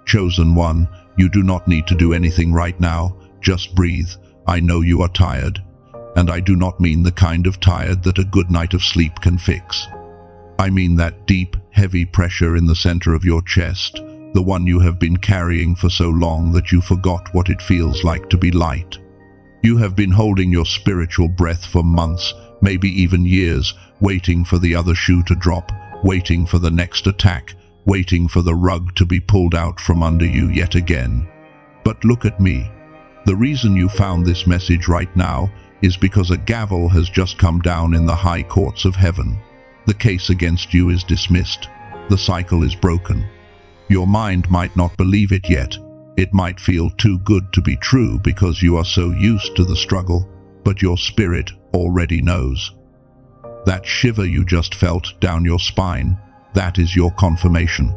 Chosen one, you do not need to do anything right now, just breathe. I know you are tired, and I do not mean the kind of tired that a good night of sleep can fix. I mean that deep, heavy pressure in the center of your chest, the one you have been carrying for so long that you forgot what it feels like to be light. You have been holding your spiritual breath for months, maybe even years, waiting for the other shoe to drop, waiting for the next attack, waiting for the rug to be pulled out from under you yet again. But look at me. The reason you found this message right now is because a gavel has just come down in the high courts of heaven. The case against you is dismissed. The cycle is broken. Your mind might not believe it yet. It might feel too good to be true because you are so used to the struggle, but your spirit already knows. That shiver you just felt down your spine, that is your confirmation.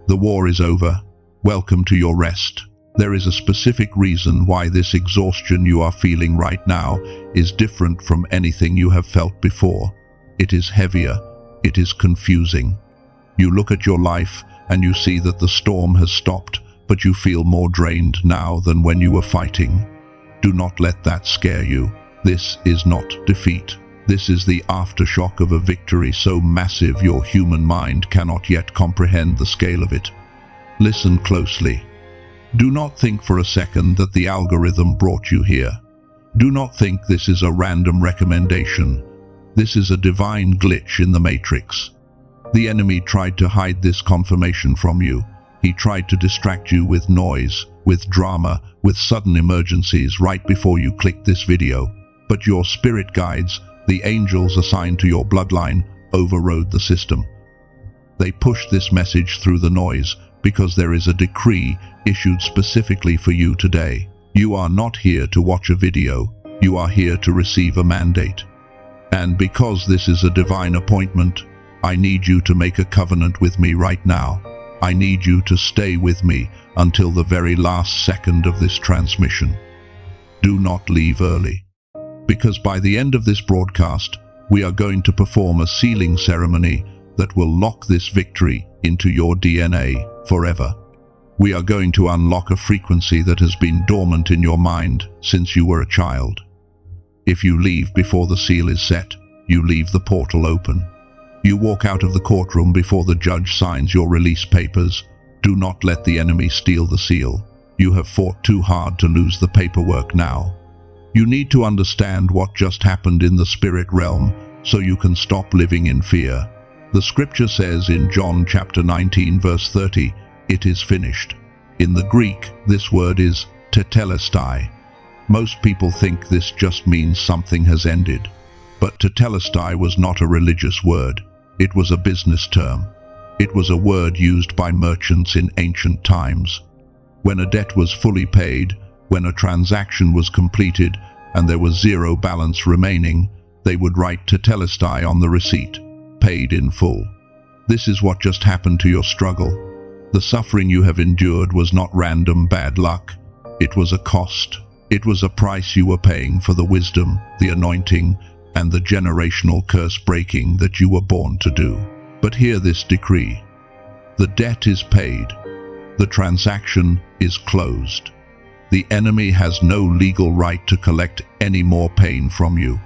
The war is over. Welcome to your rest. There is a specific reason why this exhaustion you are feeling right now is different from anything you have felt before. It is heavier. It is confusing. You look at your life and you see that the storm has stopped, but you feel more drained now than when you were fighting. Do not let that scare you. This is not defeat. This is the aftershock of a victory so massive your human mind cannot yet comprehend the scale of it. Listen closely. Do not think for a second that the algorithm brought you here. Do not think this is a random recommendation. This is a divine glitch in the matrix. The enemy tried to hide this confirmation from you. He tried to distract you with noise, with drama, with sudden emergencies right before you clicked this video. But your spirit guides, the angels assigned to your bloodline, overrode the system. They pushed this message through the noise because there is a decree issued specifically for you today. You are not here to watch a video. You are here to receive a mandate. And because this is a divine appointment, I need you to make a covenant with me right now. I need you to stay with me until the very last second of this transmission. Do not leave early. Because by the end of this broadcast, we are going to perform a sealing ceremony that will lock this victory into your DNA forever. We are going to unlock a frequency that has been dormant in your mind since you were a child. If you leave before the seal is set, you leave the portal open. You walk out of the courtroom before the judge signs your release papers. Do not let the enemy steal the seal. You have fought too hard to lose the paperwork now. You need to understand what just happened in the spirit realm so you can stop living in fear. The scripture says in John chapter 19 verse 30, "It is finished." In the Greek, this word is Tetelestai. Most people think this just means something has ended. But Tetelestai was not a religious word. It was a business term. It was a word used by merchants in ancient times. When a debt was fully paid, when a transaction was completed and there was zero balance remaining, they would write Tetelestai on the receipt, paid in full. This is what just happened to your struggle. The suffering you have endured was not random bad luck. It was a cost. It was a price you were paying for the wisdom, the anointing, and the generational curse breaking that you were born to do. But hear this decree. The debt is paid. The transaction is closed. The enemy has no legal right to collect any more pain from you.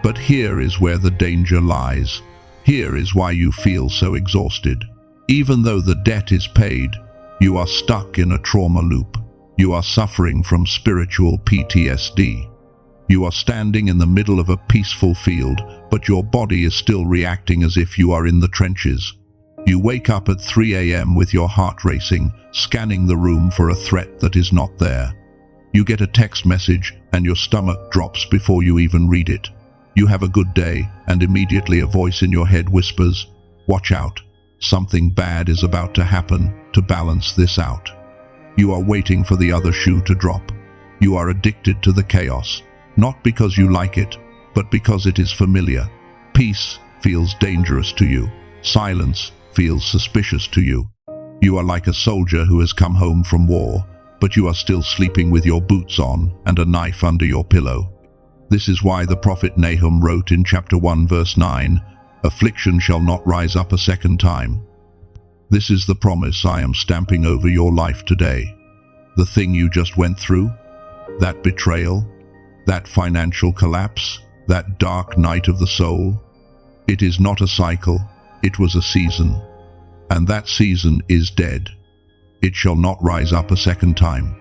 But here is where the danger lies. Here is why you feel so exhausted. Even though the debt is paid, you are stuck in a trauma loop. You are suffering from spiritual PTSD. You are standing in the middle of a peaceful field, but your body is still reacting as if you are in the trenches. You wake up at 3 a.m. with your heart racing, scanning the room for a threat that is not there. You get a text message and your stomach drops before you even read it. You have a good day, and immediately a voice in your head whispers, "Watch out. Something bad is about to happen to balance this out." You are waiting for the other shoe to drop. You are addicted to the chaos, not because you like it, but because it is familiar. Peace feels dangerous to you. Silence feels suspicious to you. You are like a soldier who has come home from war, but you are still sleeping with your boots on and a knife under your pillow. This is why the prophet Nahum wrote in chapter 1 verse 9, "Affliction shall not rise up a second time." This is the promise I am stamping over your life today. The thing you just went through, that betrayal, that financial collapse, that dark night of the soul, it is not a cycle, it was a season. And that season is dead. It shall not rise up a second time.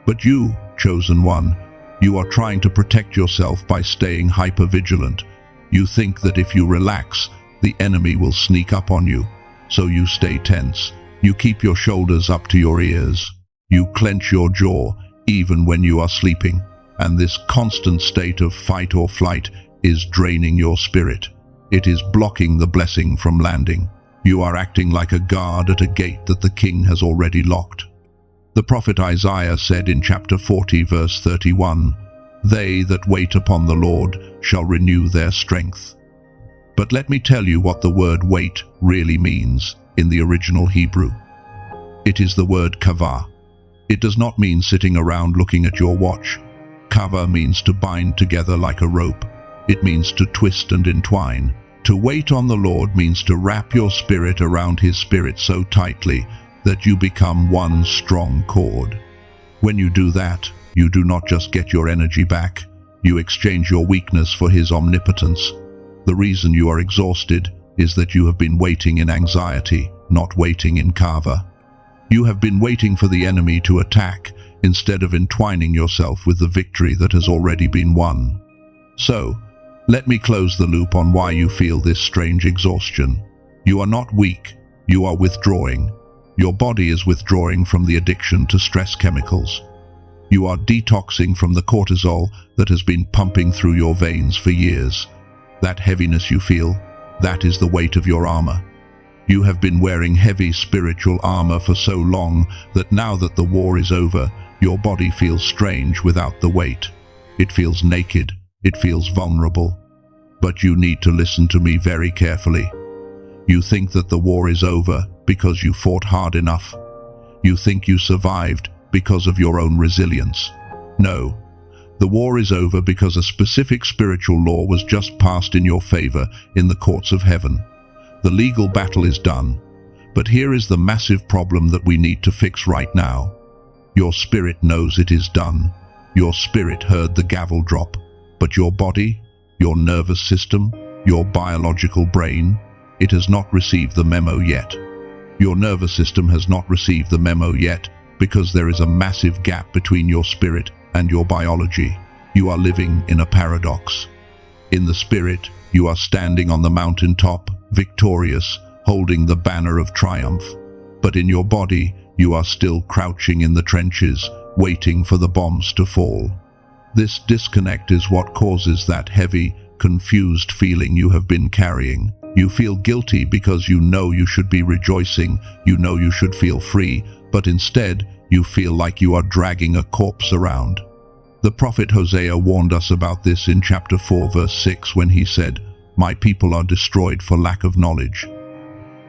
But you, chosen one, you are trying to protect yourself by staying hypervigilant. You think that if you relax, the enemy will sneak up on you. So you stay tense. You keep your shoulders up to your ears. You clench your jaw even when you are sleeping. And this constant state of fight or flight is draining your spirit. It is blocking the blessing from landing. You are acting like a guard at a gate that the king has already locked. The prophet Isaiah said in chapter 40, verse 31, "They that wait upon the Lord shall renew their strength." But let me tell you what the word wait really means in the original Hebrew. It is the word kavah. It does not mean sitting around looking at your watch. Kavah means to bind together like a rope. It means to twist and entwine. To wait on the Lord means to wrap your spirit around His Spirit so tightly that you become one strong cord. When you do that, you do not just get your energy back, you exchange your weakness for His omnipotence. The reason you are exhausted is that you have been waiting in anxiety, not waiting in kavah. You have been waiting for the enemy to attack instead of entwining yourself with the victory that has already been won. So, let me close the loop on why you feel this strange exhaustion. You are not weak, you are withdrawing. Your body is withdrawing from the addiction to stress chemicals. You are detoxing from the cortisol that has been pumping through your veins for years. That heaviness you feel, that is the weight of your armor. You have been wearing heavy spiritual armor for so long that now that the war is over, your body feels strange without the weight. It feels naked, it feels vulnerable. But you need to listen to me very carefully. You think that the war is over because you fought hard enough. You think you survived because of your own resilience. No, the war is over because a specific spiritual law was just passed in your favor in the courts of heaven. The legal battle is done. But here is the massive problem that we need to fix right now. Your spirit knows it is done. Your spirit heard the gavel drop. But your body, your nervous system, your biological brain, it has not received the memo yet. Your nervous system has not received the memo yet because there is a massive gap between your spirit and your biology. You are living in a paradox. In the spirit, you are standing on the mountaintop, victorious, holding the banner of triumph. But in your body, you are still crouching in the trenches, waiting for the bombs to fall. This disconnect is what causes that heavy, confused feeling you have been carrying. You feel guilty because you know you should be rejoicing, you know you should feel free, but instead you feel like you are dragging a corpse around. The prophet Hosea warned us about this in chapter 4 verse 6 when he said, "My people are destroyed for lack of knowledge."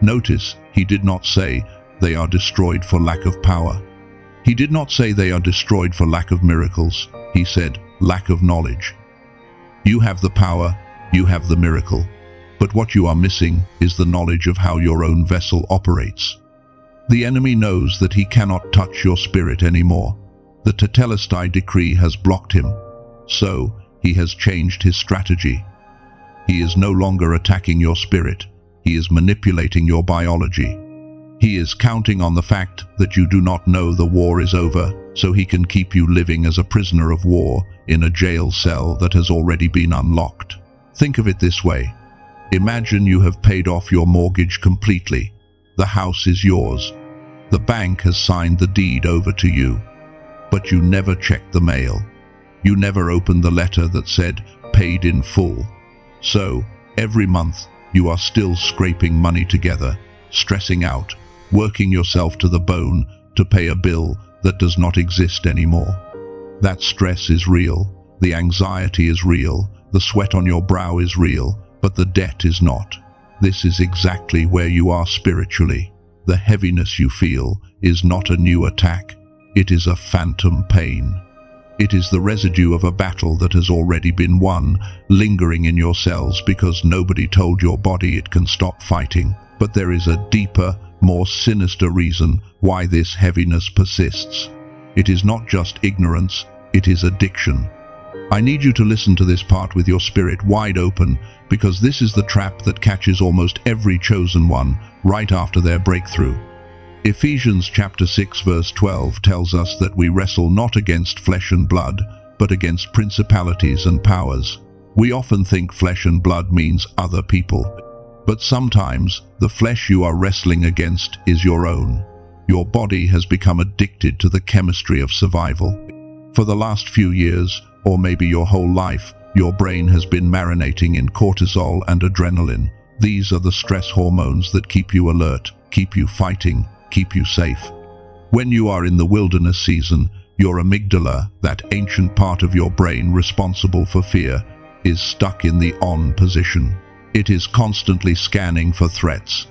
Notice, he did not say they are destroyed for lack of power. He did not say they are destroyed for lack of miracles. He said lack of knowledge. You have the power, you have the miracle. But what you are missing is the knowledge of how your own vessel operates. The enemy knows that he cannot touch your spirit anymore. The Tetelestai decree has blocked him. So, he has changed his strategy. He is no longer attacking your spirit. He is manipulating your biology. He is counting on the fact that you do not know the war is over, so he can keep you living as a prisoner of war in a jail cell that has already been unlocked. Think of it this way. Imagine you have paid off your mortgage completely. The house is yours. The bank has signed the deed over to you. But you never checked the mail. You never opened the letter that said, paid in full. So, every month, you are still scraping money together, stressing out, working yourself to the bone to pay a bill that does not exist anymore. That stress is real. The anxiety is real. The sweat on your brow is real. But the debt is not. This is exactly where you are spiritually. The heaviness you feel is not a new attack. It is a phantom pain. It is the residue of a battle that has already been won, lingering in your cells because nobody told your body it can stop fighting. But there is a deeper, more sinister reason why this heaviness persists. It is not just ignorance, it is addiction. I need you to listen to this part with your spirit wide open, because this is the trap that catches almost every chosen one right after their breakthrough. Ephesians chapter 6 verse 12 tells us that we wrestle not against flesh and blood, but against principalities and powers. We often think flesh and blood means other people, but sometimes the flesh you are wrestling against is your own. Your body has become addicted to the chemistry of survival. For the last few years, or maybe your whole life, your brain has been marinating in cortisol and adrenaline. These are the stress hormones that keep you alert, keep you fighting, keep you safe. When you are in the wilderness season, your amygdala, that ancient part of your brain responsible for fear, is stuck in the on position. It is constantly scanning for threats.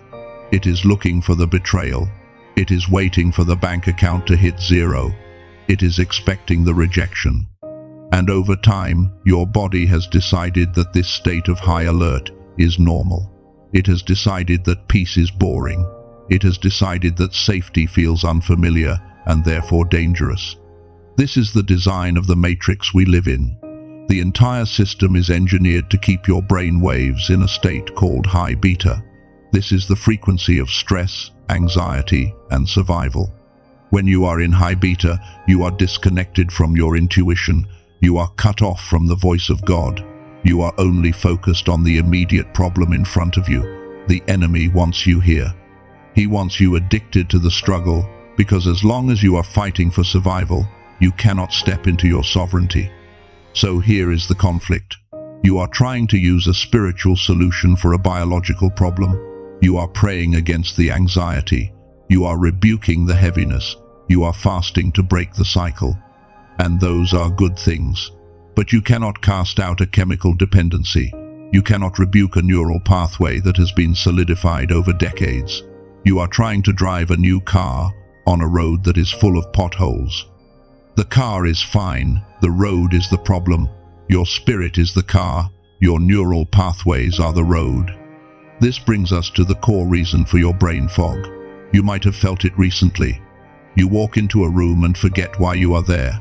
It is looking for the betrayal. It is waiting for the bank account to hit zero. It is expecting the rejection. And over time, your body has decided that this state of high alert is normal. It has decided that peace is boring. It has decided that safety feels unfamiliar and therefore dangerous. This is the design of the matrix we live in. The entire system is engineered to keep your brain waves in a state called high beta. This is the frequency of stress, anxiety, and survival. When you are in high beta, you are disconnected from your intuition. You are cut off from the voice of God. You are only focused on the immediate problem in front of you. The enemy wants you here. He wants you addicted to the struggle, because as long as you are fighting for survival, you cannot step into your sovereignty. So here is the conflict. You are trying to use a spiritual solution for a biological problem. You are praying against the anxiety. You are rebuking the heaviness. You are fasting to break the cycle. And those are good things. But you cannot cast out a chemical dependency. You cannot rebuke a neural pathway that has been solidified over decades. You are trying to drive a new car on a road that is full of potholes. The car is fine, the road is the problem. Your spirit is the car, your neural pathways are the road. This brings us to the core reason for your brain fog. You might have felt it recently. You walk into a room and forget why you are there.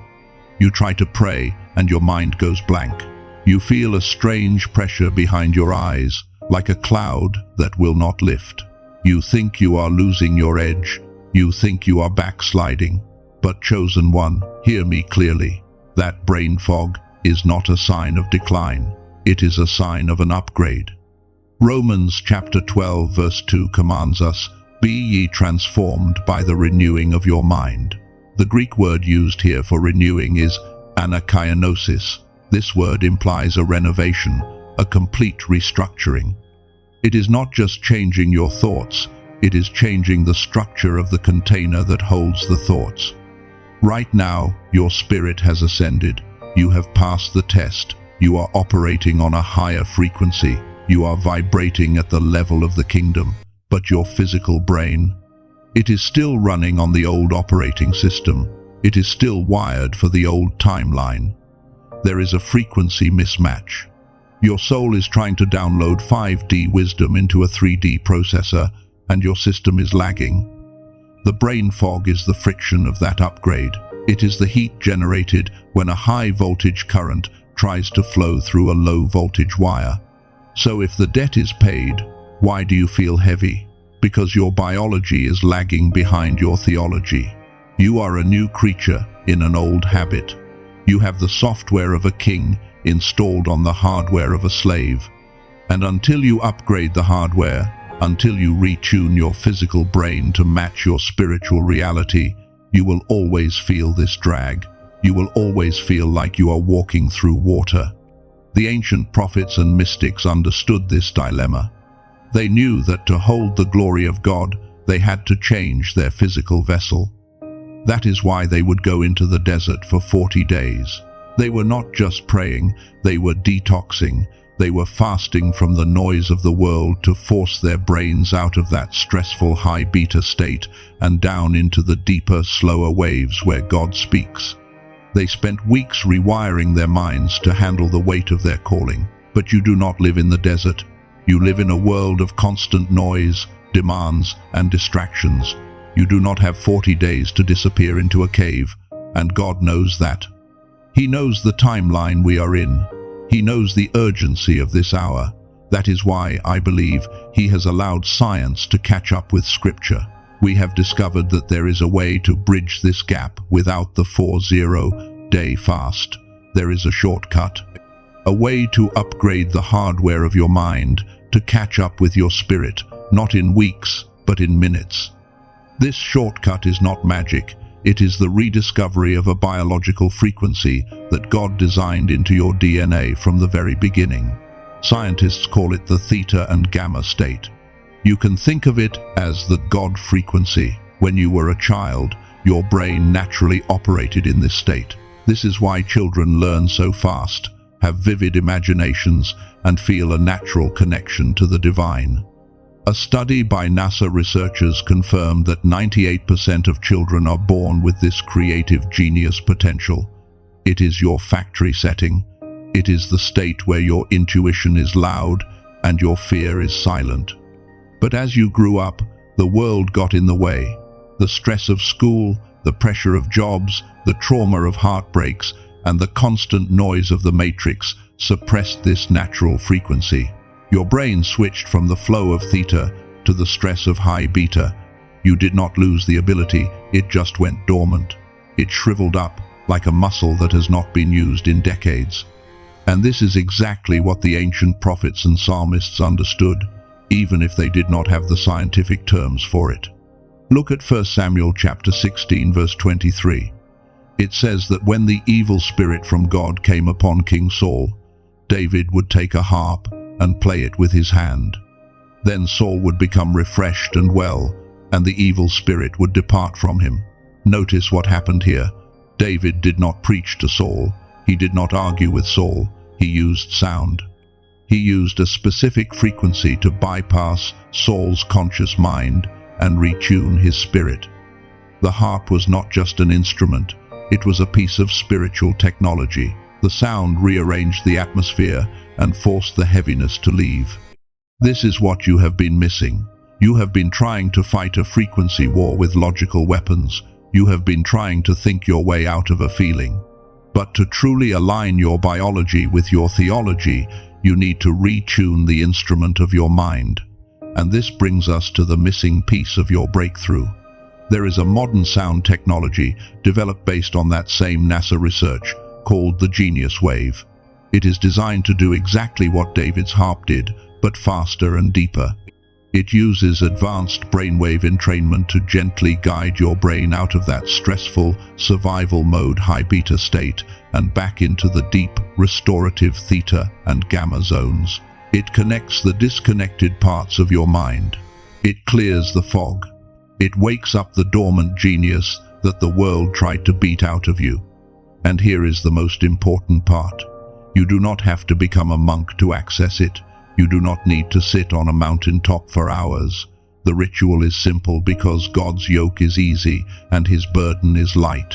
You try to pray and your mind goes blank. You feel a strange pressure behind your eyes, like a cloud that will not lift. You think you are losing your edge. You think you are backsliding. But chosen one, hear me clearly. That brain fog is not a sign of decline. It is a sign of an upgrade. Romans chapter 12 verse 2 commands us, "Be ye transformed by the renewing of your mind." The Greek word used here for renewing is anakainosis. This word implies a renovation, a complete restructuring. It is not just changing your thoughts, it is changing the structure of the container that holds the thoughts. Right now, your spirit has ascended. You have passed the test. You are operating on a higher frequency. You are vibrating at the level of the kingdom. But your physical brain, it is still running on the old operating system. It is still wired for the old timeline. There is a frequency mismatch. Your soul is trying to download 5D wisdom into a 3D processor, and your system is lagging. The brain fog is the friction of that upgrade. It is the heat generated when a high voltage current tries to flow through a low voltage wire. So if the debt is paid, why do you feel heavy? Because your biology is lagging behind your theology. You are a new creature in an old habit. You have the software of a king installed on the hardware of a slave. And until you upgrade the hardware, until you retune your physical brain to match your spiritual reality, you will always feel this drag. You will always feel like you are walking through water. The ancient prophets and mystics understood this dilemma. They knew that to hold the glory of God, they had to change their physical vessel. That is why they would go into the desert for 40 days. They were not just praying, they were detoxing. They were fasting from the noise of the world to force their brains out of that stressful high beta state and down into the deeper, slower waves where God speaks. They spent weeks rewiring their minds to handle the weight of their calling. But you do not live in the desert. You live in a world of constant noise, demands, and distractions. You do not have 40 days to disappear into a cave, and God knows that. He knows the timeline we are in. He knows the urgency of this hour. That is why I believe He has allowed science to catch up with Scripture. We have discovered that there is a way to bridge this gap without the 40-day fast. There is a shortcut. A way to upgrade the hardware of your mind to catch up with your spirit, not in weeks, but in minutes. This shortcut is not magic. It is the rediscovery of a biological frequency that God designed into your DNA from the very beginning. Scientists call it the theta and gamma state. You can think of it as the God frequency. When you were a child, your brain naturally operated in this state. This is why children learn so fast, have vivid imaginations, and feel a natural connection to the divine. A study by NASA researchers confirmed that 98% of children are born with this creative genius potential. It is your factory setting. It is the state where your intuition is loud and your fear is silent. But as you grew up, the world got in the way. The stress of school, the pressure of jobs, the trauma of heartbreaks, and the constant noise of the matrix suppressed this natural frequency. Your brain switched from the flow of theta to the stress of high beta. You did not lose the ability, it just went dormant. It shriveled up like a muscle that has not been used in decades. And this is exactly what the ancient prophets and psalmists understood, even if they did not have the scientific terms for it. Look at 1 Samuel chapter 16 verse 23. It says that when the evil spirit from God came upon King Saul, David would take a harp and play it with his hand. Then Saul would become refreshed and well, and the evil spirit would depart from him. Notice what happened here. David did not preach to Saul. He did not argue with Saul. He used sound. He used a specific frequency to bypass Saul's conscious mind and retune his spirit. The harp was not just an instrument. It was a piece of spiritual technology. The sound rearranged the atmosphere and forced the heaviness to leave. This is what you have been missing. You have been trying to fight a frequency war with logical weapons. You have been trying to think your way out of a feeling. But to truly align your biology with your theology, you need to retune the instrument of your mind. And this brings us to the missing piece of your breakthrough. There is a modern sound technology developed based on that same NASA research called the Genius Wave. It is designed to do exactly what David's harp did, but faster and deeper. It uses advanced brainwave entrainment to gently guide your brain out of that stressful survival mode high beta state and back into the deep restorative theta and gamma zones. It connects the disconnected parts of your mind. It clears the fog. It wakes up the dormant genius that the world tried to beat out of you. And here is the most important part. You do not have to become a monk to access it. You do not need to sit on a mountaintop for hours. The ritual is simple because God's yoke is easy and His burden is light.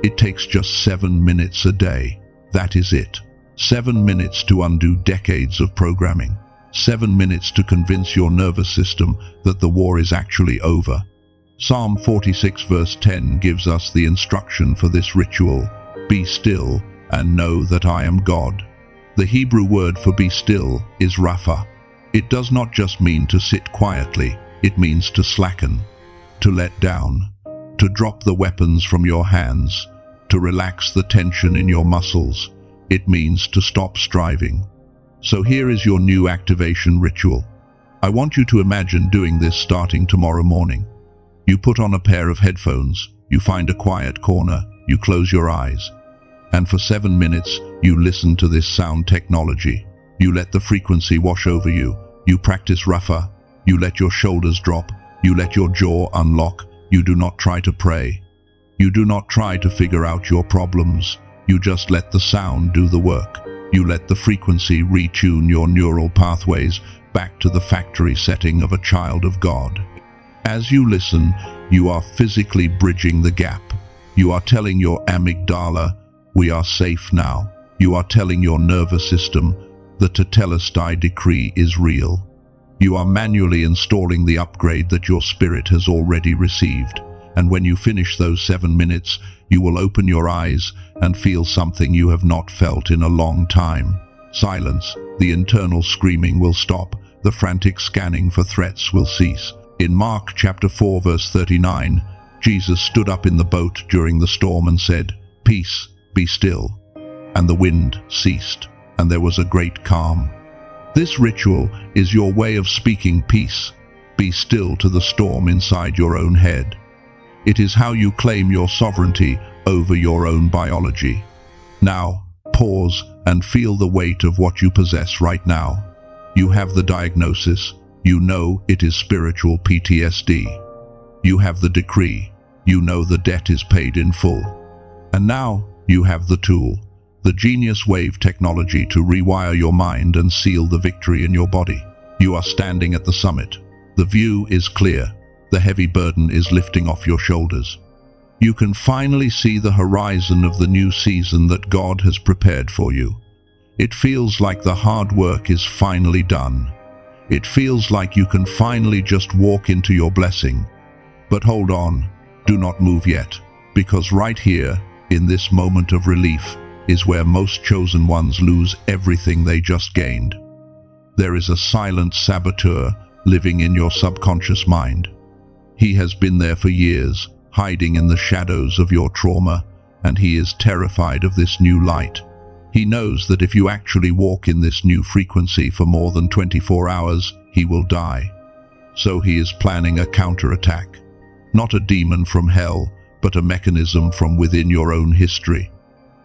It takes just 7 minutes a day. That is it. 7 minutes to undo decades of programming. 7 minutes to convince your nervous system that the war is actually over. Psalm 46 verse 10 gives us the instruction for this ritual. Be still and know that I am God. The Hebrew word for be still is rapha. It does not just mean to sit quietly, it means to slacken, to let down, to drop the weapons from your hands, to relax the tension in your muscles. It means to stop striving. So here is your new activation ritual. I want you to imagine doing this starting tomorrow morning. You put on a pair of headphones, you find a quiet corner, you close your eyes, and for 7 minutes, you listen to this sound technology. You let the frequency wash over you. You practice rapha. You let your shoulders drop. You let your jaw unlock. You do not try to pray. You do not try to figure out your problems. You just let the sound do the work. You let the frequency retune your neural pathways back to the factory setting of a child of God. As you listen, you are physically bridging the gap. You are telling your amygdala, we are safe now. You are telling your nervous system, the Tetelestai decree is real. You are manually installing the upgrade that your spirit has already received. And when you finish those 7 minutes, you will open your eyes and feel something you have not felt in a long time. Silence. The internal screaming will stop. The frantic scanning for threats will cease. In Mark chapter 4 verse 39, Jesus stood up in the boat during the storm and said, "Peace, be still." And the wind ceased, and there was a great calm. This ritual is your way of speaking peace. Be still to the storm inside your own head. It is how you claim your sovereignty over your own biology. Now, pause and feel the weight of what you possess right now. You have the diagnosis. You know it is spiritual PTSD. You have the decree. You know the debt is paid in full. And now you have the tool, the genius wave technology to rewire your mind and seal the victory in your body. You are standing at the summit. The view is clear. The heavy burden is lifting off your shoulders. You can finally see the horizon of the new season that God has prepared for you. It feels like the hard work is finally done. It feels like you can finally just walk into your blessing. But hold on, do not move yet, because right here, in this moment of relief, is where most chosen ones lose everything they just gained. There is a silent saboteur living in your subconscious mind. He has been there for years, hiding in the shadows of your trauma, and he is terrified of this new light. He knows that if you actually walk in this new frequency for more than 24 hours, he will die. So he is planning a counterattack. Not a demon from hell, but a mechanism from within your own history.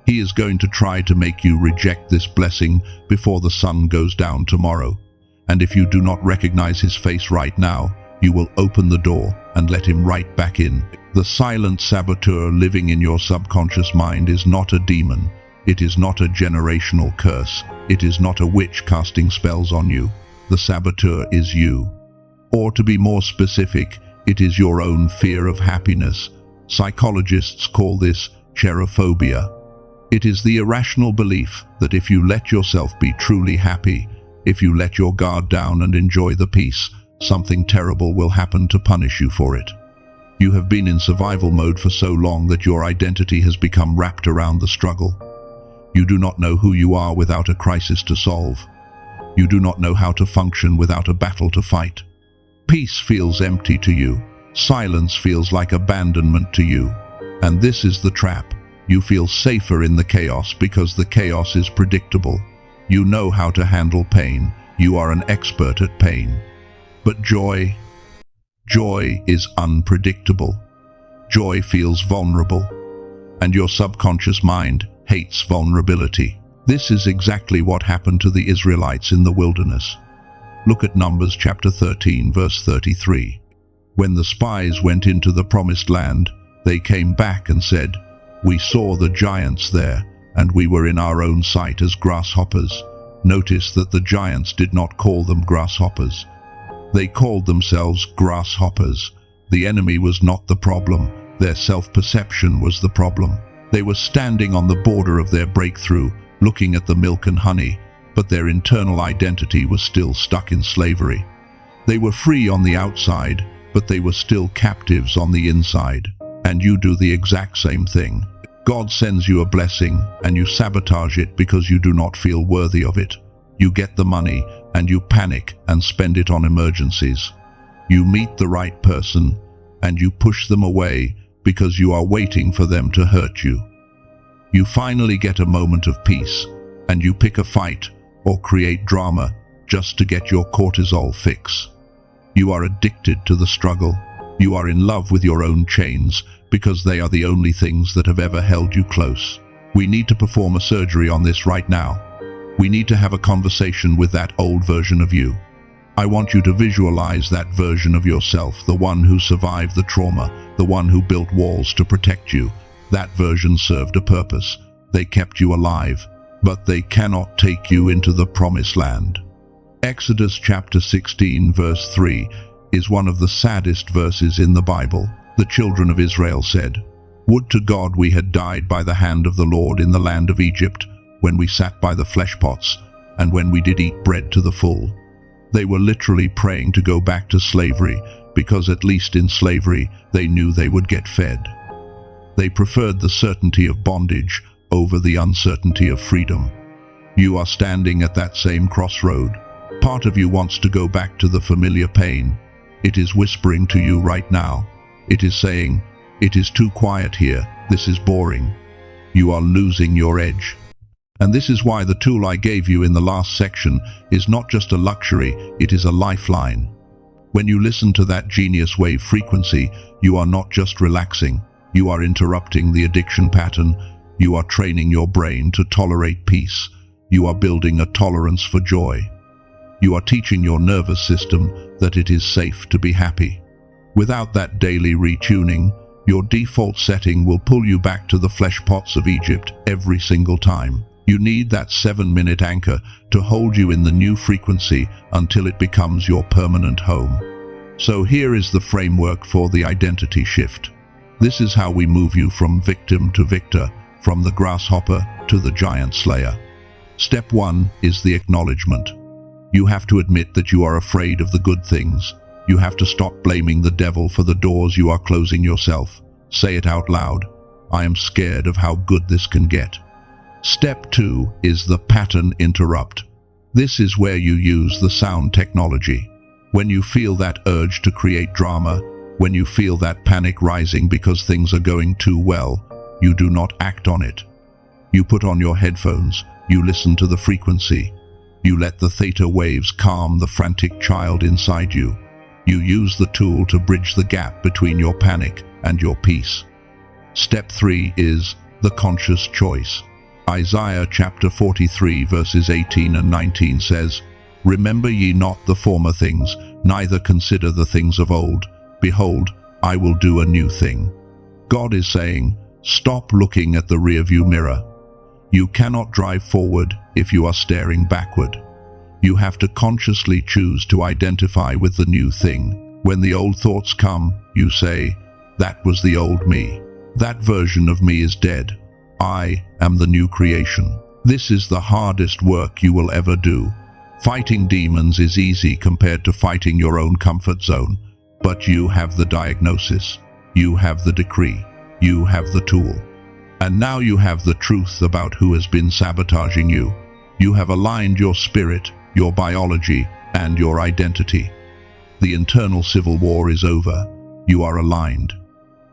He is going to try to make you reject this blessing before the sun goes down tomorrow. And if you do not recognize his face right now, you will open the door and let him right back in. The silent saboteur living in your subconscious mind is not a demon. It is not a generational curse. It is not a witch casting spells on you. The saboteur is you. Or to be more specific, it is your own fear of happiness. Psychologists call this cherophobia. It is the irrational belief that if you let yourself be truly happy, if you let your guard down and enjoy the peace, something terrible will happen to punish you for it. You have been in survival mode for so long that your identity has become wrapped around the struggle. You do not know who you are without a crisis to solve. You do not know how to function without a battle to fight. Peace feels empty to you. Silence feels like abandonment to you. And this is the trap. You feel safer in the chaos because the chaos is predictable. You know how to handle pain. You are an expert at pain. But joy is unpredictable. Joy feels vulnerable. And your subconscious mind hates vulnerability. This is exactly what happened to the Israelites in the wilderness. Look at Numbers chapter 13, verse 33. When the spies went into the promised land, they came back and said, "We saw the giants there, and we were in our own sight as grasshoppers." Notice that the giants did not call them grasshoppers. They called themselves grasshoppers. The enemy was not the problem. Their self-perception was the problem. They were standing on the border of their breakthrough, looking at the milk and honey, but their internal identity was still stuck in slavery. They were free on the outside, but they were still captives on the inside. And you do the exact same thing. God sends you a blessing, and you sabotage it because you do not feel worthy of it. You get the money, and you panic and spend it on emergencies. You meet the right person, and you push them away because you are waiting for them to hurt you. You finally get a moment of peace, and you pick a fight or create drama just to get your cortisol fix. You are addicted to the struggle. You are in love with your own chains because they are the only things that have ever held you close. We need to perform a surgery on this right now. We need to have a conversation with that old version of you. I want you to visualize that version of yourself, the one who survived the trauma, the one who built walls to protect you. That version served a purpose. They kept you alive, but they cannot take you into the promised land. Exodus chapter 16 verse 3 is one of the saddest verses in the Bible. The children of Israel said, "Would to God we had died by the hand of the Lord in the land of Egypt, when we sat by the flesh pots, and when we did eat bread to the full." They were literally praying to go back to slavery, because at least in slavery, they knew they would get fed. They preferred the certainty of bondage over the uncertainty of freedom. You are standing at that same crossroad. Part of you wants to go back to the familiar pain. It is whispering to you right now. It is saying, "It is too quiet here. This is boring." You are losing your edge. And this is why the tool I gave you in the last section is not just a luxury, it is a lifeline. When you listen to that genius wave frequency, you are not just relaxing, you are interrupting the addiction pattern, you are training your brain to tolerate peace, you are building a tolerance for joy. You are teaching your nervous system that it is safe to be happy. Without that daily retuning, your default setting will pull you back to the flesh pots of Egypt every single time. You need that 7-minute anchor to hold you in the new frequency until it becomes your permanent home. So here is the framework for the identity shift. This is how we move you from victim to victor, from the grasshopper to the giant slayer. Step 1 is the acknowledgement. You have to admit that you are afraid of the good things. You have to stop blaming the devil for the doors you are closing yourself. Say it out loud. I am scared of how good this can get. Step 2 is the pattern interrupt. This is where you use the sound technology. When you feel that urge to create drama, when you feel that panic rising because things are going too well, you do not act on it. You put on your headphones, you listen to the frequency. You let the theta waves calm the frantic child inside you. You use the tool to bridge the gap between your panic and your peace. Step 3 is the conscious choice. Isaiah chapter 43 verses 18 and 19 says, "Remember ye not the former things, neither consider the things of old. Behold, I will do a new thing." God is saying, stop looking at the rearview mirror. You cannot drive forward if you are staring backward. You have to consciously choose to identify with the new thing. When the old thoughts come, you say, "That was the old me. That version of me is dead. I am the new creation." This is the hardest work you will ever do. Fighting demons is easy compared to fighting your own comfort zone, but you have the diagnosis, you have the decree, you have the tool. And now you have the truth about who has been sabotaging you. You have aligned your spirit, your biology, and your identity. The internal civil war is over. You are aligned.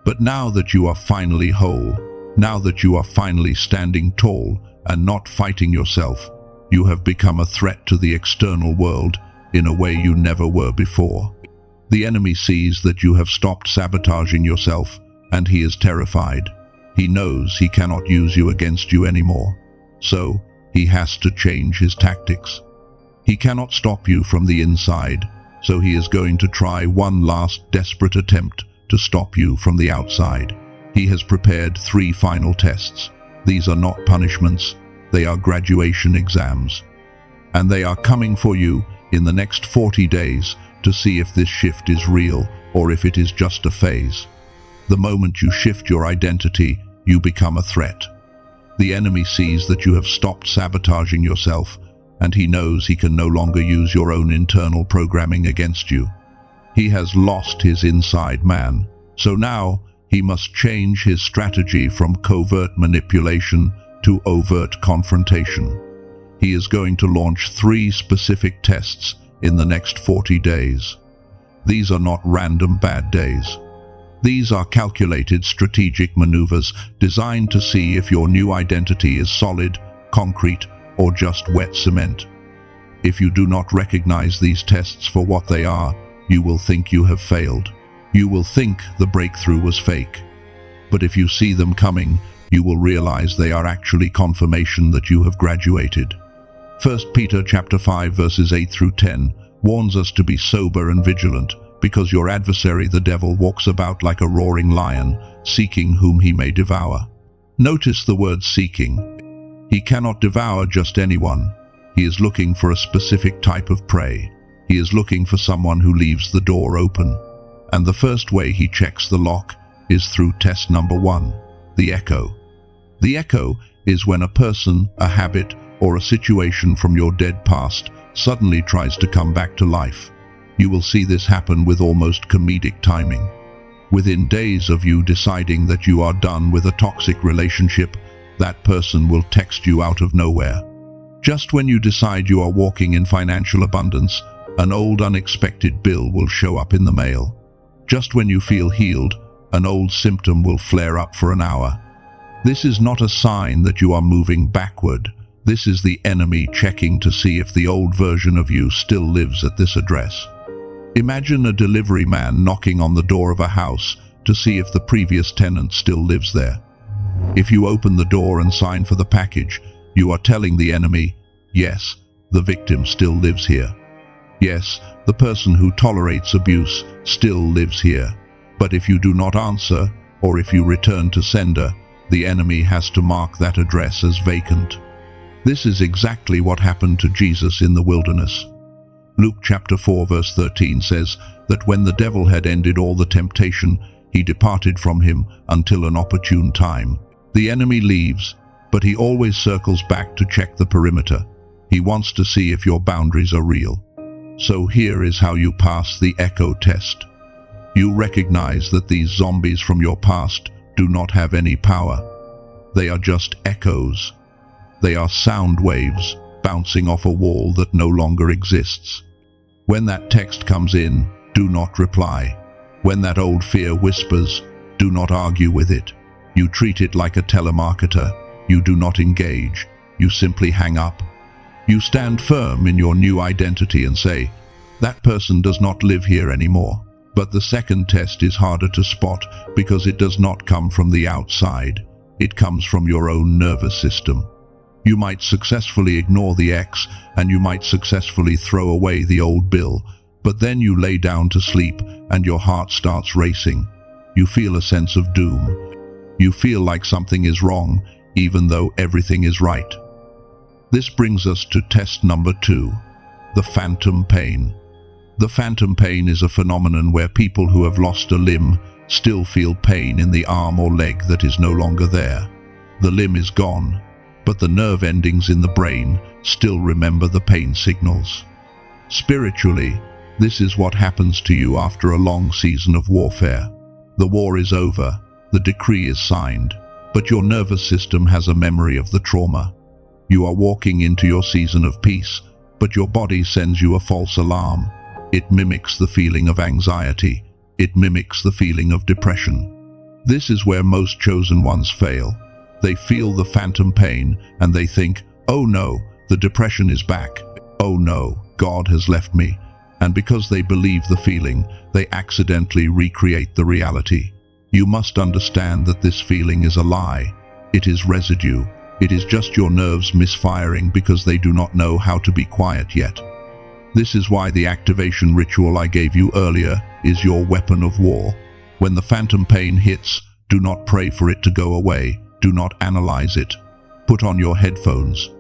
But now that you are finally whole, now that you are finally standing tall and not fighting yourself, you have become a threat to the external world in a way you never were before. The enemy sees that you have stopped sabotaging yourself, and he is terrified. He knows he cannot use you against you anymore. So, he has to change his tactics. He cannot stop you from the inside, so he is going to try one last desperate attempt to stop you from the outside. He has prepared 3 final tests. These are not punishments, they are graduation exams. And they are coming for you in the next 40 days to see if this shift is real or if it is just a phase. The moment you shift your identity, you become a threat. The enemy sees that you have stopped sabotaging yourself, and he knows he can no longer use your own internal programming against you. He has lost his inside man, so now he must change his strategy from covert manipulation to overt confrontation. He is going to launch 3 specific tests in the next 40 days. These are not random bad days. These are calculated strategic maneuvers designed to see if your new identity is solid, concrete, or just wet cement. If you do not recognize these tests for what they are, you will think you have failed. You will think the breakthrough was fake. But if you see them coming, you will realize they are actually confirmation that you have graduated. 1 Peter chapter 5 verses 8 through 10 warns us to be sober and vigilant, because your adversary the devil walks about like a roaring lion, seeking whom he may devour. Notice the word seeking. He cannot devour just anyone. He is looking for a specific type of prey. He is looking for someone who leaves the door open. And the first way he checks the lock is through test number 1, the echo. The echo is when a person, a habit, or a situation from your dead past suddenly tries to come back to life. You will see this happen with almost comedic timing. Within days of you deciding that you are done with a toxic relationship, that person will text you out of nowhere. Just when you decide you are walking in financial abundance, an old unexpected bill will show up in the mail. Just when you feel healed, an old symptom will flare up for an hour. This is not a sign that you are moving backward. This is the enemy checking to see if the old version of you still lives at this address. Imagine a delivery man knocking on the door of a house to see if the previous tenant still lives there. If you open the door and sign for the package, you are telling the enemy, yes, the victim still lives here. Yes, the person who tolerates abuse still lives here. But if you do not answer, or if you return to sender, the enemy has to mark that address as vacant. This is exactly what happened to Jesus in the wilderness. Luke chapter 4 verse 13 says that when the devil had ended all the temptation, he departed from him until an opportune time. The enemy leaves, but he always circles back to check the perimeter. He wants to see if your boundaries are real. So here is how you pass the echo test. You recognize that these zombies from your past do not have any power. They are just echoes. They are sound waves bouncing off a wall that no longer exists. When that text comes in, do not reply. When that old fear whispers, do not argue with it. You treat it like a telemarketer. You do not engage. You simply hang up. You stand firm in your new identity and say, that person does not live here anymore. But the second test is harder to spot because it does not come from the outside. It comes from your own nervous system. You might successfully ignore the ex, and you might successfully throw away the old bill, but then you lay down to sleep and your heart starts racing. You feel a sense of doom. You feel like something is wrong, even though everything is right. This brings us to test number 2, the phantom pain. The phantom pain is a phenomenon where people who have lost a limb still feel pain in the arm or leg that is no longer there. The limb is gone, but the nerve endings in the brain still remember the pain signals. Spiritually, this is what happens to you after a long season of warfare. The war is over, the decree is signed, but your nervous system has a memory of the trauma. You are walking into your season of peace, but your body sends you a false alarm. It mimics the feeling of anxiety. It mimics the feeling of depression. This is where most chosen ones fail. They feel the phantom pain and they think, oh no, the depression is back. Oh no, God has left me. And because they believe the feeling, they accidentally recreate the reality. You must understand that this feeling is a lie. It is residue. It is just your nerves misfiring because they do not know how to be quiet yet. This is why the activation ritual I gave you earlier is your weapon of war. When the phantom pain hits, do not pray for it to go away. Do not analyze it. Put on your headphones.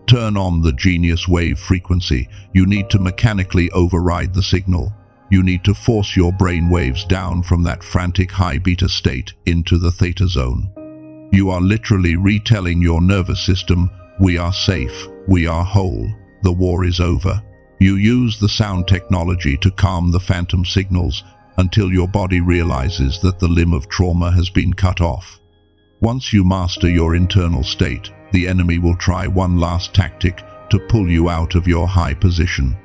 Turn on the genius wave frequency. You need to mechanically override the signal. You need to force your brain waves down from that frantic high beta state into the theta zone. You are literally retelling your nervous system, we are safe, we are whole, the war is over. You use the sound technology to calm the phantom signals until your body realizes that the limb of trauma has been cut off. Once you master your internal state, the enemy will try one last tactic to pull you out of your high position.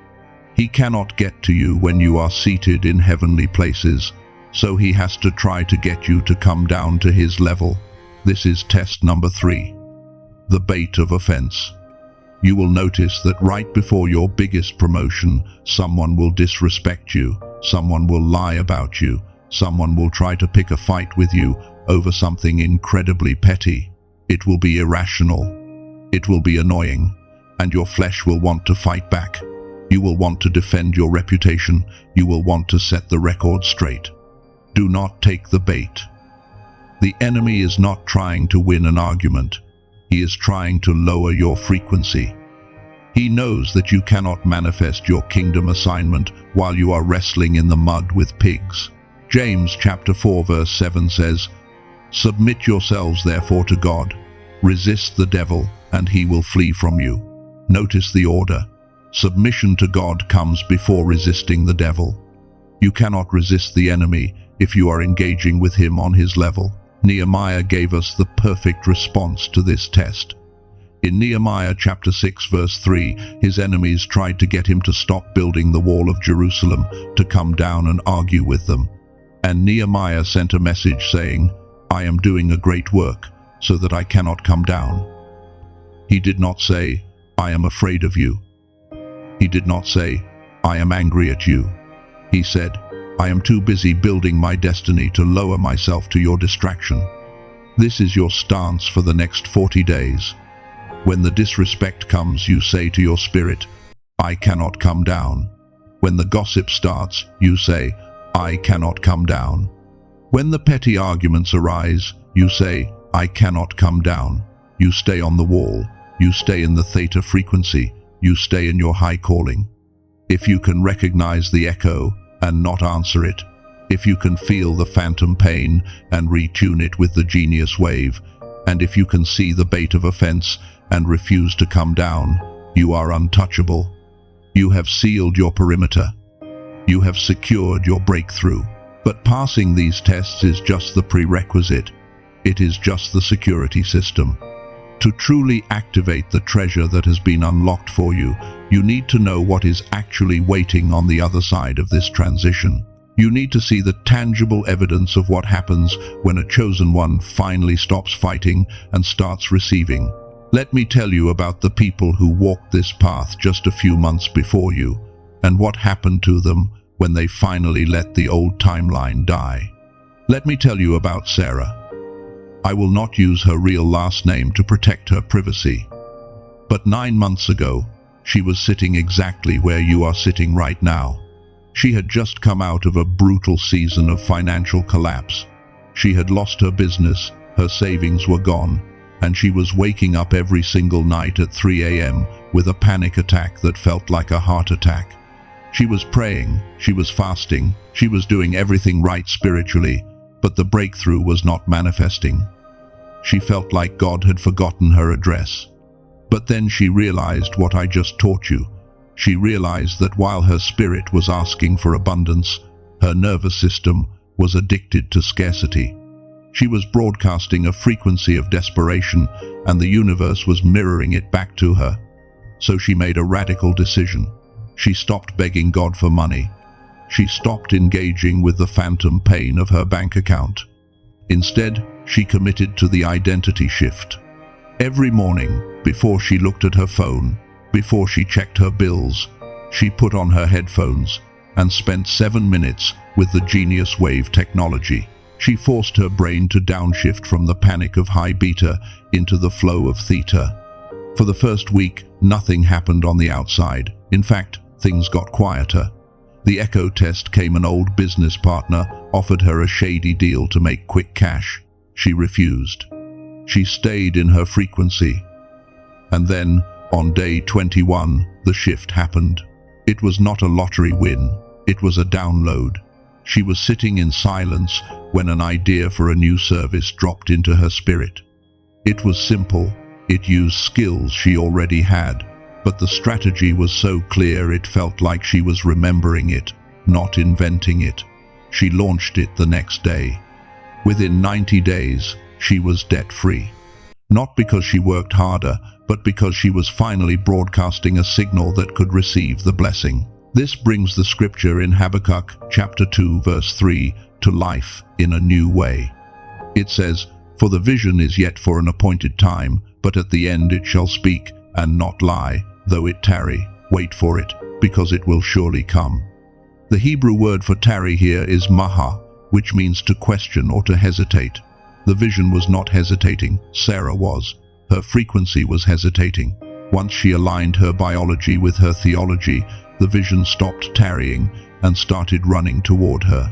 He cannot get to you when you are seated in heavenly places, so he has to try to get you to come down to his level. This is test number 3, the bait of offense. You will notice that right before your biggest promotion, someone will disrespect you, someone will lie about you, someone will try to pick a fight with you over something incredibly petty. It will be irrational. It will be annoying, and your flesh will want to fight back. You will want to defend your reputation. You will want to set the record straight. Do not take the bait. The enemy is not trying to win an argument. He is trying to lower your frequency. He knows that you cannot manifest your kingdom assignment while you are wrestling in the mud with pigs. James chapter 4 verse 7 says, "Submit yourselves therefore to God. Resist the devil, and he will flee from you." Notice the order. Submission to God comes before resisting the devil. You cannot resist the enemy if you are engaging with him on his level. Nehemiah gave us the perfect response to this test. In Nehemiah chapter 6 verse 3, his enemies tried to get him to stop building the wall of Jerusalem, to come down and argue with them. And Nehemiah sent a message saying, "I am doing a great work, so that I cannot come down." He did not say, "I am afraid of you." He did not say, "I am angry at you." He said, "I am too busy building my destiny to lower myself to your distraction." This is your stance for the next 40 days. When the disrespect comes, you say to your spirit, "I cannot come down." When the gossip starts, you say, "I cannot come down." When the petty arguments arise, you say, "I cannot come down." You stay on the wall. You stay in the theta frequency. You stay in your high calling. If you can recognize the echo and not answer it, if you can feel the phantom pain and retune it with the genius wave, and if you can see the bait of offense and refuse to come down, you are untouchable. You have sealed your perimeter. You have secured your breakthrough. But passing these tests is just the prerequisite. It is just the security system. To truly activate the treasure that has been unlocked for you, you need to know what is actually waiting on the other side of this transition. You need to see the tangible evidence of what happens when a chosen one finally stops fighting and starts receiving. Let me tell you about the people who walked this path just a few months before you, and what happened to them when they finally let the old timeline die. Let me tell you about Sarah. I will not use her real last name to protect her privacy. But 9 months ago, she was sitting exactly where you are sitting right now. She had just come out of a brutal season of financial collapse. She had lost her business, her savings were gone, and she was waking up every single night at 3 a.m. with a panic attack that felt like a heart attack. She was praying, she was fasting, she was doing everything right spiritually, but the breakthrough was not manifesting. She felt like God had forgotten her address. But then she realized what I just taught you. She realized that while her spirit was asking for abundance, her nervous system was addicted to scarcity. She was broadcasting a frequency of desperation, and the universe was mirroring it back to her. So she made a radical decision. She stopped begging God for money. She stopped engaging with the phantom pain of her bank account. Instead, she committed to the identity shift. Every morning, before she looked at her phone, before she checked her bills, she put on her headphones and spent 7 minutes with the Genius Wave technology. She forced her brain to downshift from the panic of high beta into the flow of theta. For the first week, nothing happened on the outside. In fact, things got quieter. The echo test came. An old business partner offered her a shady deal to make quick cash. She refused. She stayed in her frequency. And then, on day 21, the shift happened. It was not a lottery win. It was a download. She was sitting in silence when an idea for a new service dropped into her spirit. It was simple. It used skills she already had. But the strategy was so clear it felt like she was remembering it, not inventing it. She launched it the next day. Within 90 days, she was debt-free. Not because she worked harder, but because she was finally broadcasting a signal that could receive the blessing. This brings the scripture in Habakkuk chapter 2 verse 3 to life in a new way. It says, "For the vision is yet for an appointed time, but at the end it shall speak and not lie. Though it tarry, wait for it, because it will surely come." The Hebrew word for tarry here is maha, which means to question or to hesitate. The vision was not hesitating, Sarah was. Her frequency was hesitating. Once she aligned her biology with her theology, the vision stopped tarrying and started running toward her.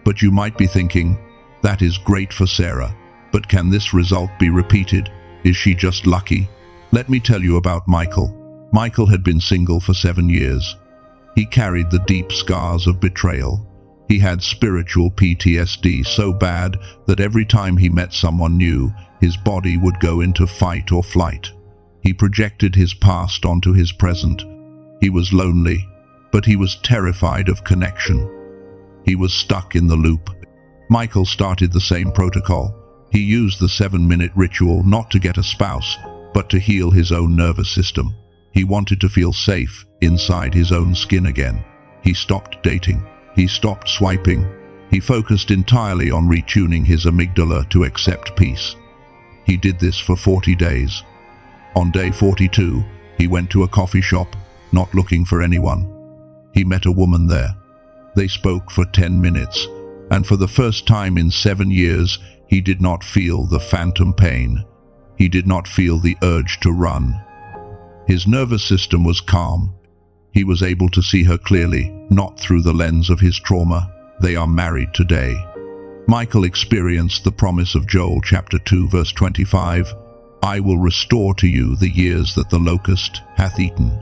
But you might be thinking, that is great for Sarah, but can this result be repeated? Is she just lucky? Let me tell you about Michael. Michael had been single for 7 years. He carried the deep scars of betrayal. He had spiritual PTSD so bad that every time he met someone new, his body would go into fight or flight. He projected his past onto his present. He was lonely, but he was terrified of connection. He was stuck in the loop. Michael started the same protocol. He used the 7-minute ritual not to get a spouse, but to heal his own nervous system. He wanted to feel safe inside his own skin again. He stopped dating. He stopped swiping. He focused entirely on retuning his amygdala to accept peace. He did this for 40 days. On day 42, he went to a coffee shop, not looking for anyone. He met a woman there. They spoke for 10 minutes, and for the first time in 7 years, he did not feel the phantom pain. He did not feel the urge to run. His nervous system was calm. He was able to see her clearly, not through the lens of his trauma. They are married today. Michael experienced the promise of Joel chapter 2 verse 25, "I will restore to you the years that the locust hath eaten."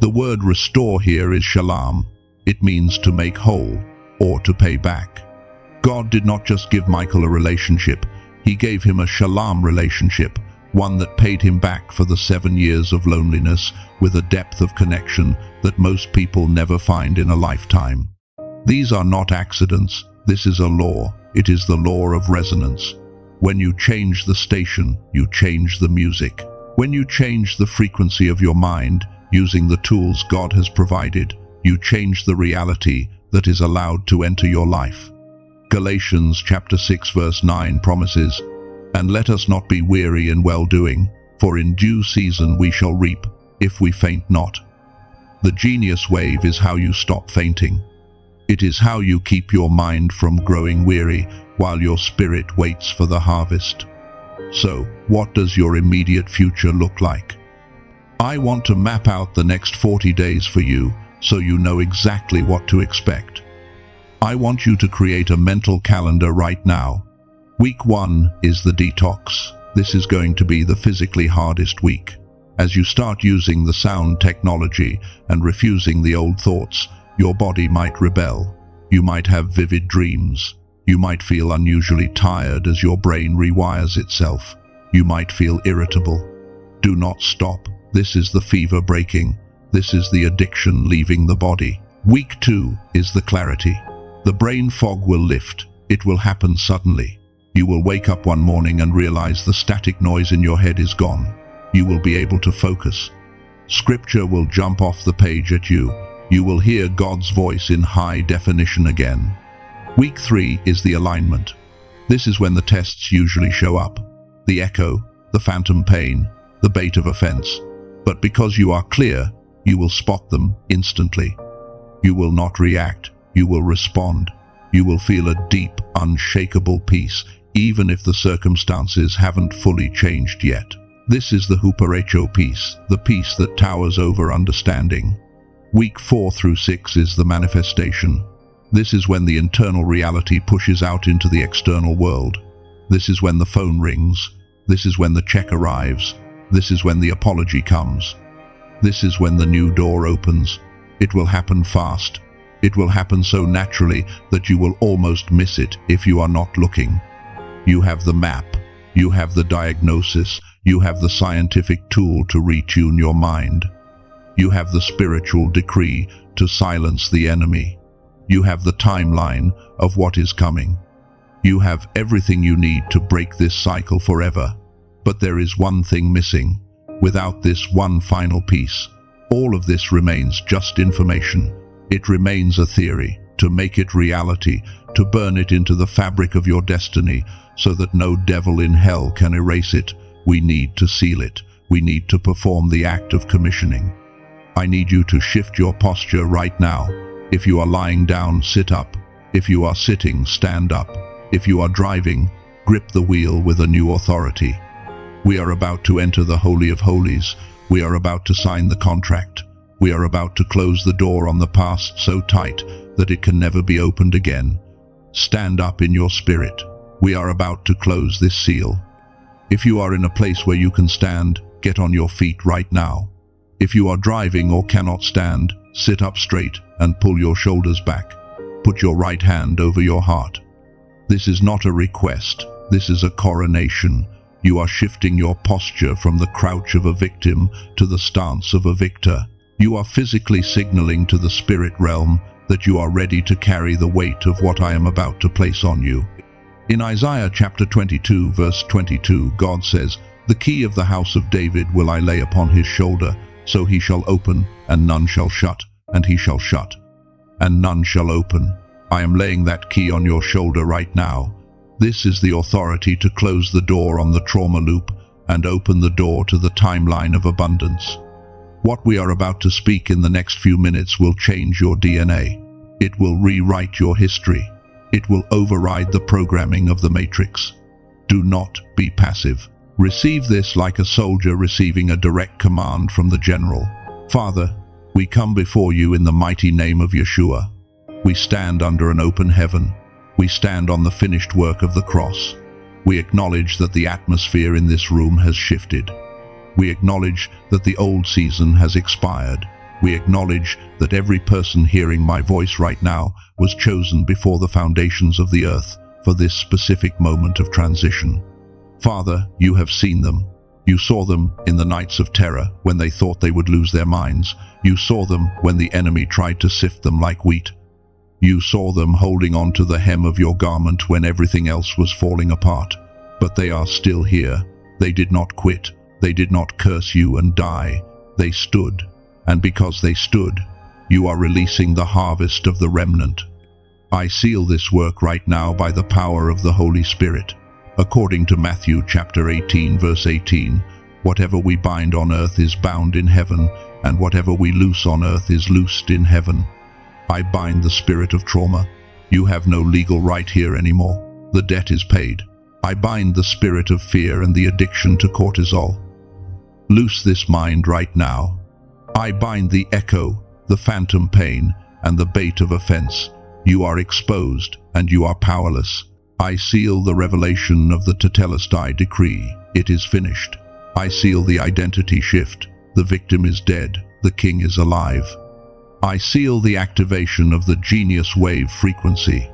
The word restore here is shalom. It means to make whole or to pay back. God did not just give Michael a relationship, he gave him a shalom relationship, one that paid him back for the 7 years of loneliness with a depth of connection that most people never find in a lifetime. These are not accidents. This is a law. It is the law of resonance. When you change the station, you change the music. When you change the frequency of your mind, using the tools God has provided, you change the reality that is allowed to enter your life. Galatians chapter 6 verse 9 promises, "And let us not be weary in well-doing, for in due season we shall reap, if we faint not." The genius wave is how you stop fainting. It is how you keep your mind from growing weary while your spirit waits for the harvest. So, what does your immediate future look like? I want to map out the next 40 days for you so you know exactly what to expect. I want you to create a mental calendar right now. Week 1 is the detox. This is going to be the physically hardest week. As you start using the sound technology and refusing the old thoughts, your body might rebel. You might have vivid dreams. You might feel unusually tired as your brain rewires itself. You might feel irritable. Do not stop. This is the fever breaking. This is the addiction leaving the body. Week 2 is the clarity. The brain fog will lift. It will happen suddenly. You will wake up one morning and realize the static noise in your head is gone. You will be able to focus. Scripture will jump off the page at you. You will hear God's voice in high definition again. Week 3 is the alignment. This is when the tests usually show up. The echo, the phantom pain, the bait of offense. But because you are clear, you will spot them instantly. You will not react. You will respond. You will feel a deep, unshakable peace, even if the circumstances haven't fully changed yet. This is the huparecho peace, the peace that towers over understanding. Week 4 through 6 is the manifestation. This is when the internal reality pushes out into the external world. This is when the phone rings. This is when the check arrives. This is when the apology comes. This is when the new door opens. It will happen fast. It will happen so naturally that you will almost miss it if you are not looking. You have the map. You have the diagnosis. You have the scientific tool to retune your mind. You have the spiritual decree to silence the enemy. You have the timeline of what is coming. You have everything you need to break this cycle forever. But there is one thing missing. Without this one final piece, all of this remains just information. It remains a theory. To make it reality, to burn it into the fabric of your destiny so that no devil in hell can erase it, we need to seal it. We need to perform the act of commissioning. I need you to shift your posture right now. If you are lying down, sit up. If you are sitting, stand up. If you are driving, grip the wheel with a new authority. We are about to enter the Holy of Holies. We are about to sign the contract. We are about to close the door on the past so tight that it can never be opened again. Stand up in your spirit. We are about to close this seal. If you are in a place where you can stand, get on your feet right now. If you are driving or cannot stand, sit up straight and pull your shoulders back. Put your right hand over your heart. This is not a request. This is a coronation. You are shifting your posture from the crouch of a victim to the stance of a victor. You are physically signaling to the spirit realm that you are ready to carry the weight of what I am about to place on you. In Isaiah chapter 22, verse 22, God says, "The key of the house of David will I lay upon his shoulder, so he shall open, and none shall shut, and he shall shut, and none shall open." I am laying that key on your shoulder right now. This is the authority to close the door on the trauma loop and open the door to the timeline of abundance. What we are about to speak in the next few minutes will change your DNA. It will rewrite your history. It will override the programming of the Matrix. Do not be passive. Receive this like a soldier receiving a direct command from the general. Father, we come before you in the mighty name of Yeshua. We stand under an open heaven. We stand on the finished work of the cross. We acknowledge that the atmosphere in this room has shifted. We acknowledge that the old season has expired. We acknowledge that every person hearing my voice right now was chosen before the foundations of the earth for this specific moment of transition. Father, you have seen them. You saw them in the nights of terror when they thought they would lose their minds. You saw them when the enemy tried to sift them like wheat. You saw them holding on to the hem of your garment when everything else was falling apart. But they are still here. They did not quit. They did not curse you and die. They stood. And because they stood, you are releasing the harvest of the remnant. I seal this work right now by the power of the Holy Spirit. According to Matthew chapter 18, verse 18, whatever we bind on earth is bound in heaven, and whatever we loose on earth is loosed in heaven. I bind the spirit of trauma. You have no legal right here anymore. The debt is paid. I bind the spirit of fear and the addiction to cortisol. Loose this mind right now. I bind the echo, the phantom pain, and the bait of offense. You are exposed, and you are powerless. I seal the revelation of the Tetelestai decree. It is finished. I seal the identity shift. The victim is dead. The king is alive. I seal the activation of the genius wave frequency.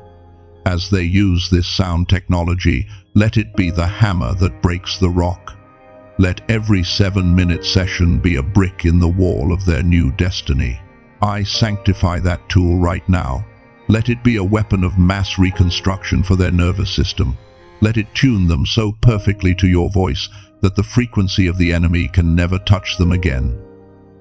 As they use this sound technology, let it be the hammer that breaks the rock. Let every 7-minute session be a brick in the wall of their new destiny. I sanctify that tool right now. Let it be a weapon of mass reconstruction for their nervous system. Let it tune them so perfectly to your voice that the frequency of the enemy can never touch them again.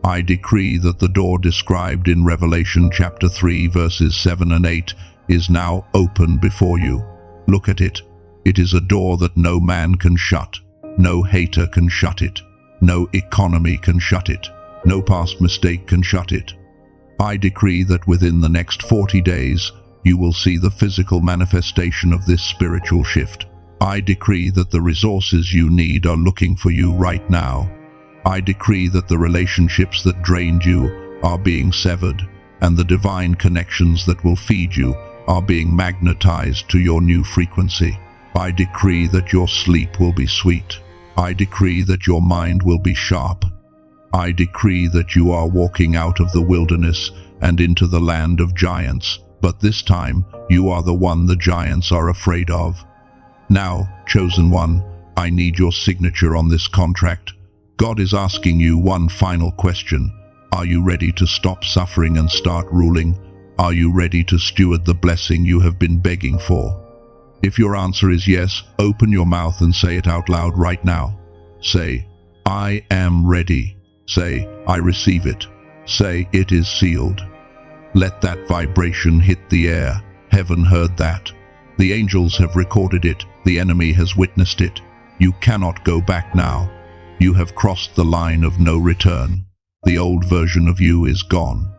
I decree that the door described in Revelation chapter 3 verses 7 and 8 is now open before you. Look at it. It is a door that no man can shut. No hater can shut it. No economy can shut it. No past mistake can shut it. I decree that within the next 40 days, you will see the physical manifestation of this spiritual shift. I decree that the resources you need are looking for you right now. I decree that the relationships that drained you are being severed, and the divine connections that will feed you are being magnetized to your new frequency. I decree that your sleep will be sweet. I decree that your mind will be sharp. I decree that you are walking out of the wilderness and into the land of giants, but this time you are the one the giants are afraid of. Now, chosen one, I need your signature on this contract. God is asking you one final question. Are you ready to stop suffering and start ruling? Are you ready to steward the blessing you have been begging for? If your answer is yes, open your mouth and say it out loud right now. Say, I am ready. Say, I receive it. Say, it is sealed. Let that vibration hit the air. Heaven heard that. The angels have recorded it. The enemy has witnessed it. You cannot go back now. You have crossed the line of no return. The old version of you is gone.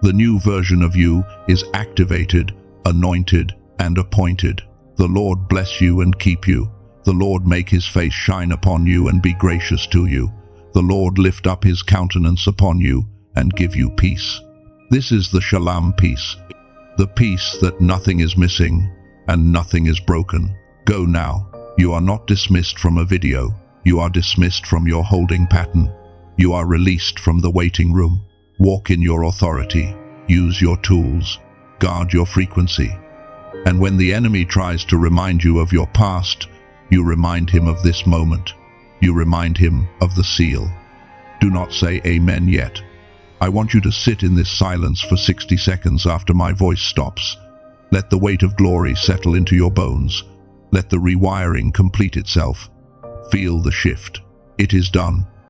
The new version of you is activated, anointed, and appointed. The Lord bless you and keep you. The Lord make his face shine upon you and be gracious to you. The Lord lift up his countenance upon you and give you peace. This is the Shalom peace, the peace that nothing is missing and nothing is broken. Go now. You are not dismissed from a video. You are dismissed from your holding pattern. You are released from the waiting room. Walk in your authority. Use your tools. Guard your frequency. And when the enemy tries to remind you of your past, you remind him of this moment. You remind him of the seal. Do not say amen yet. I want you to sit in this silence for 60 seconds after my voice stops. Let the weight of glory settle into your bones. Let the rewiring complete itself. Feel the shift. It is done.